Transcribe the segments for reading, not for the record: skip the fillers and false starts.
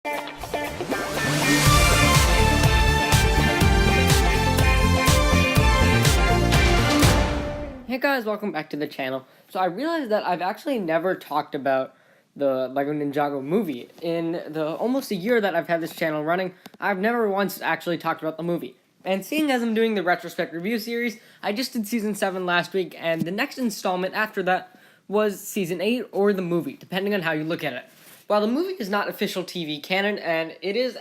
Hey guys, welcome back to the channel. So I realized that I've actually never talked about the LEGO Ninjago movie. In the almost a year that I've had this channel running, I've never once actually talked about the movie. And seeing as I'm doing the Retrospect review series, I just did Season 7 last week, and the next installment after that was Season 8 or the movie, depending on how you look at it. While the movie is not official TV canon, and it is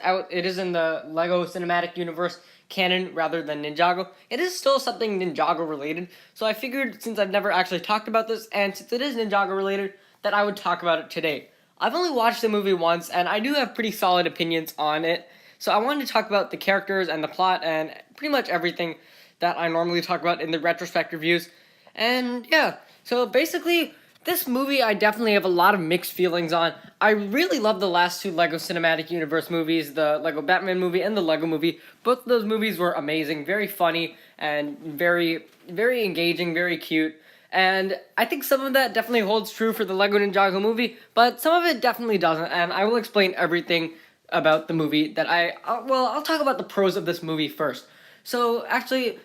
in the LEGO Cinematic Universe canon rather than Ninjago, it is still something Ninjago related, so I figured since I've never actually talked about this, and since it is Ninjago related, that I would talk about it today. I've only watched the movie once, and I do have pretty solid opinions on it, so I wanted to talk about the characters and the plot and pretty much everything that I normally talk about in the retrospect reviews. And yeah, so basically, this movie I definitely have a lot of mixed feelings on. I really love the last two LEGO Cinematic Universe movies, the LEGO Batman movie and the LEGO movie. Both of those movies were amazing, very funny, and very engaging, very cute. And I think some of that definitely holds true for the LEGO Ninjago movie, but some of it definitely doesn't, and I will explain everything about the movie that I'll talk about the pros of this movie first. So, actually,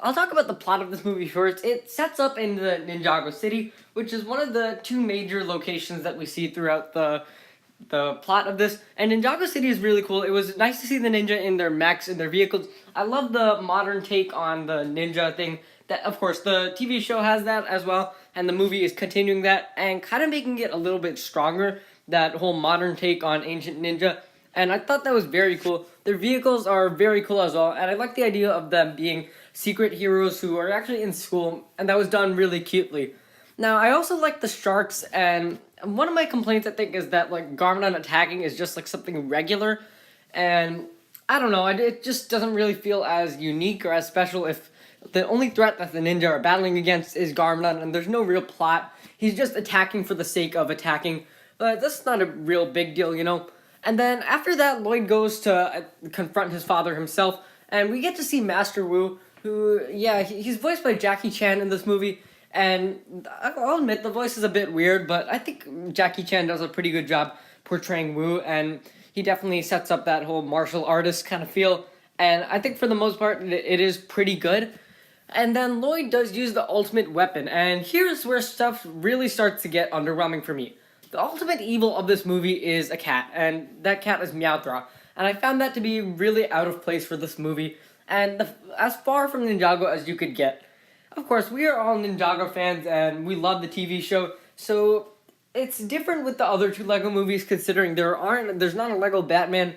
I'll talk about the plot of this movie first. It sets up in the Ninjago City, which is one of the two major locations that we see throughout the plot of this. And Ninjago City is really cool. It was nice to see the ninja in their mechs, in their vehicles. I love the modern take on the ninja thing. That, of course, the TV show has that as well, and the movie is continuing that and kind of making it a little bit stronger, that whole modern take on ancient ninja. And I thought that was very cool. Their vehicles are very cool as well, and I like the idea of them being secret heroes who are actually in school, and that was done really cutely. Now, I also like the sharks, and one of my complaints, I think, is that, like, Garmadon attacking is just, like, something regular, and I don't know, it just doesn't really feel as unique or as special if the only threat that the ninja are battling against is Garmadon, and there's no real plot. He's just attacking for the sake of attacking, but that's not a real big deal, you know? And then after that, Lloyd goes to confront his father himself, and we get to see Master Wu, who, yeah, he's voiced by Jackie Chan in this movie, and I'll admit the voice is a bit weird, but I think Jackie Chan does a pretty good job portraying Wu, and he definitely sets up that whole martial artist kind of feel, and I think for the most part it is pretty good. And then Lloyd does use the ultimate weapon, and here's where stuff really starts to get underwhelming for me. The ultimate evil of this movie is a cat, and that cat is Meowthra. And I found that to be really out of place for this movie, and as far from Ninjago as you could get. Of course, we are all Ninjago fans, and we love the TV show, so it's different with the other two LEGO movies, considering there's not a LEGO Batman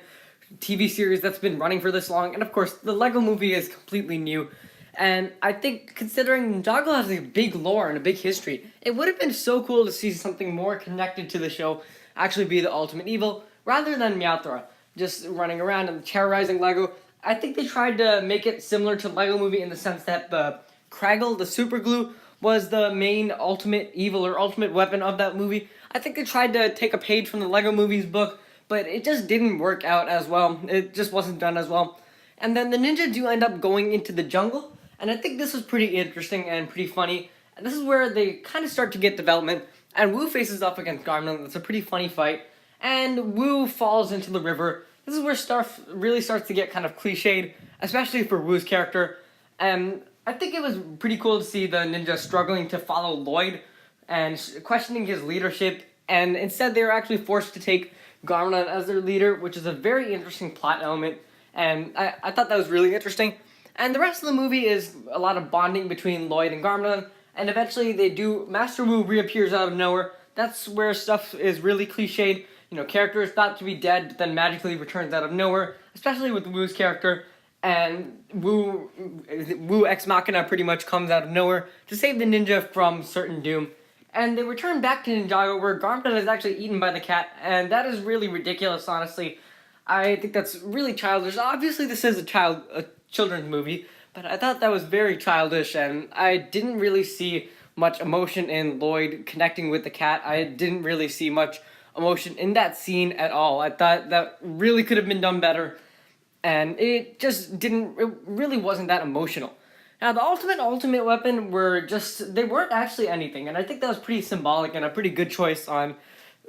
TV series that's been running for this long, and of course, the LEGO movie is completely new. And I think, considering Ninjago has a big lore and a big history, it would have been so cool to see something more connected to the show actually be the ultimate evil, rather than Meowthra just running around and terrorizing LEGO. I think they tried to make it similar to LEGO movie in the sense that the Kraggle, the super glue, was the main ultimate evil or ultimate weapon of that movie. I think they tried to take a page from the LEGO movie's book, but it just didn't work out as well. It just wasn't done as well. And then the ninja do end up going into the jungle, and I think this was pretty interesting and pretty funny. And this is where they kind of start to get development. And Wu faces up against Garmadon. It's a pretty funny fight. And Wu falls into the river. This is where stuff really starts to get kind of cliched, especially for Wu's character. And I think it was pretty cool to see the ninja struggling to follow Lloyd and questioning his leadership. And instead, they were actually forced to take Garmadon as their leader, which is a very interesting plot element. And I thought that was really interesting. And the rest of the movie is a lot of bonding between Lloyd and Garmadon, and eventually Master Wu reappears out of nowhere. That's where stuff is really cliched. You know, character is thought to be dead, but then magically returns out of nowhere, especially with Wu's character. And Wu Ex Machina pretty much comes out of nowhere to save the ninja from certain doom. And they return back to Ninjago, where Garmadon is actually eaten by the cat, and that is really ridiculous, honestly. I think that's really childish. Obviously, this is a children's movie, but I thought that was very childish, and I didn't really see much emotion in Lloyd connecting with the cat. I didn't really see much emotion in that scene at all. I thought that really could have been done better, and it really wasn't that emotional. Now, the ultimate weapon they weren't actually anything, and I think that was pretty symbolic and a pretty good choice on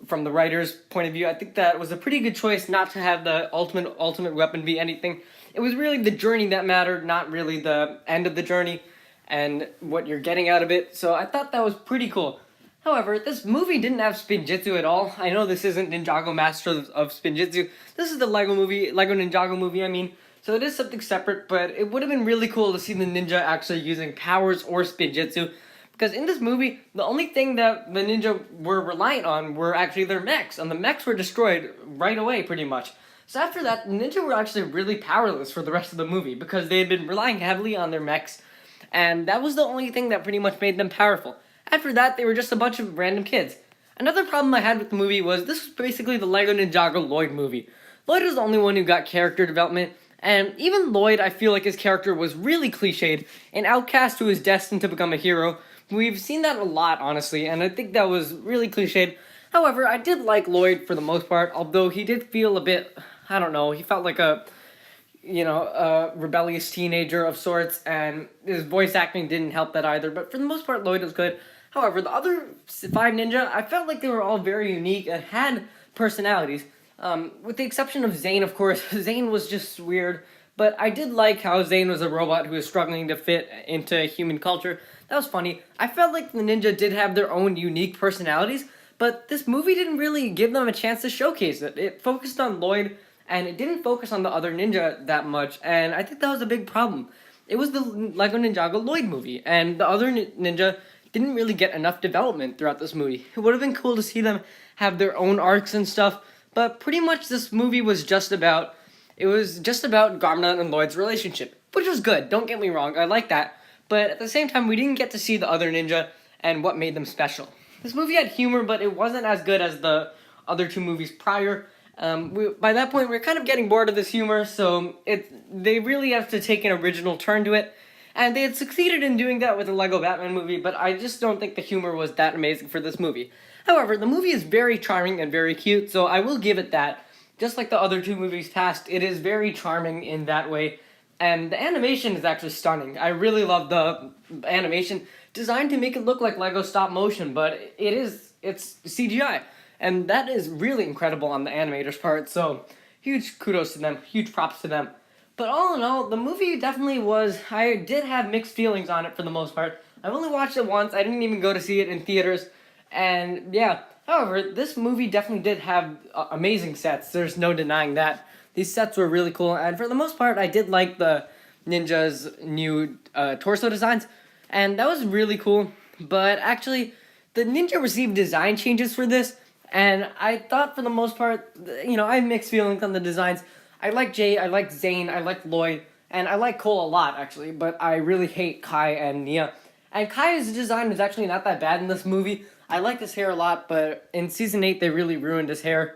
from the writer's point of view. I think that was a pretty good choice not to have the ultimate weapon be anything. It was really the journey that mattered, not really the end of the journey and what you're getting out of it. So I thought that was pretty cool. However, this movie didn't have Spinjitzu at all. I know this isn't Ninjago Masters of Spinjitzu. This is the Lego Ninjago movie, I mean. So it is something separate, but it would have been really cool to see the ninja actually using powers or Spinjitzu. Because in this movie, the only thing that the ninja were reliant on were actually their mechs, and the mechs were destroyed right away, pretty much. So after that, the ninja were actually really powerless for the rest of the movie, because they had been relying heavily on their mechs, and that was the only thing that pretty much made them powerful. After that, they were just a bunch of random kids. Another problem I had with the movie was this was basically the Lego Ninjago Lloyd movie. Lloyd was the only one who got character development, and even Lloyd, I feel like his character was really cliched, an outcast who is destined to become a hero. We've seen that a lot, honestly, and I think that was really cliched. However, I did like Lloyd for the most part, although he did feel a bit, I don't know, he felt like a rebellious teenager of sorts, and his voice acting didn't help that either, but for the most part, Lloyd was good. However, the other 5 ninja, I felt like they were all very unique and had personalities. With the exception of Zane, of course. Zane was just weird, but I did like how Zane was a robot who was struggling to fit into human culture. That was funny. I felt like the ninja did have their own unique personalities, but this movie didn't really give them a chance to showcase it. It focused on Lloyd, and it didn't focus on the other ninja that much, and I think that was a big problem. It was the Lego Ninjago Lloyd movie, and the other ninja didn't really get enough development throughout this movie. It would have been cool to see them have their own arcs and stuff, but pretty much this movie was just about Garmna and Lloyd's relationship, which was good, don't get me wrong, I like that, but at the same time we didn't get to see the other ninja and what made them special. This movie had humor, but it wasn't as good as the other 2 movies prior. By that point, we were kind of getting bored of this humor, so they really have to take an original turn to it. And they had succeeded in doing that with the Lego Batman movie, but I just don't think the humor was that amazing for this movie. However, the movie is very charming and very cute, so I will give it that. Just like the other 2 movies past, it is very charming in that way. And the animation is actually stunning. I really love the animation, designed to make it look like Lego stop motion, but it's CGI. And that is really incredible on the animator's part, so huge kudos to them, huge props to them. But all in all, the movie definitely I did have mixed feelings on it for the most part. I've only watched it once, I didn't even go to see it in theaters, and yeah. However, this movie definitely did have amazing sets, there's no denying that. These sets were really cool, and for the most part, I did like the ninja's new torso designs, and that was really cool. But actually, the ninja received design changes for this, and I thought for the most part, I have mixed feelings on the designs. I like Jay, I like Zane, I like Lloyd, and I like Cole a lot, actually, but I really hate Kai and Nia. And Kai's design is actually not that bad in this movie. I like his hair a lot, but in Season 8, they really ruined his hair.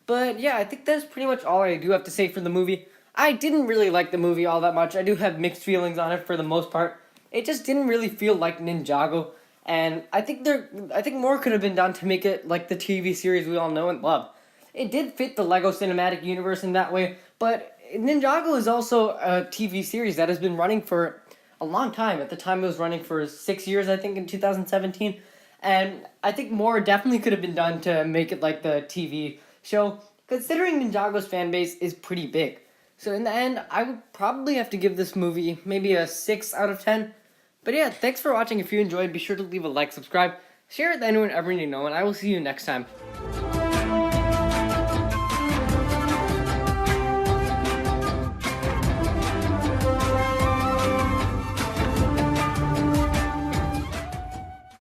But yeah, I think that's pretty much all I do have to say for the movie. I didn't really like the movie all that much. I do have mixed feelings on it for the most part. It just didn't really feel like Ninjago, and I think more could have been done to make it like the TV series we all know and love. It did fit the Lego Cinematic Universe in that way, but Ninjago is also a TV series that has been running for a long time. At the time, it was running for 6 years, I think, in 2017, and I think more definitely could have been done to make it like the TV show, considering Ninjago's fan base is pretty big. So in the end, I would probably have to give this movie maybe a 6 out of 10. But yeah, thanks for watching. If you enjoyed, be sure to leave a like, subscribe, share it with anyone ever you know, and I will see you next time.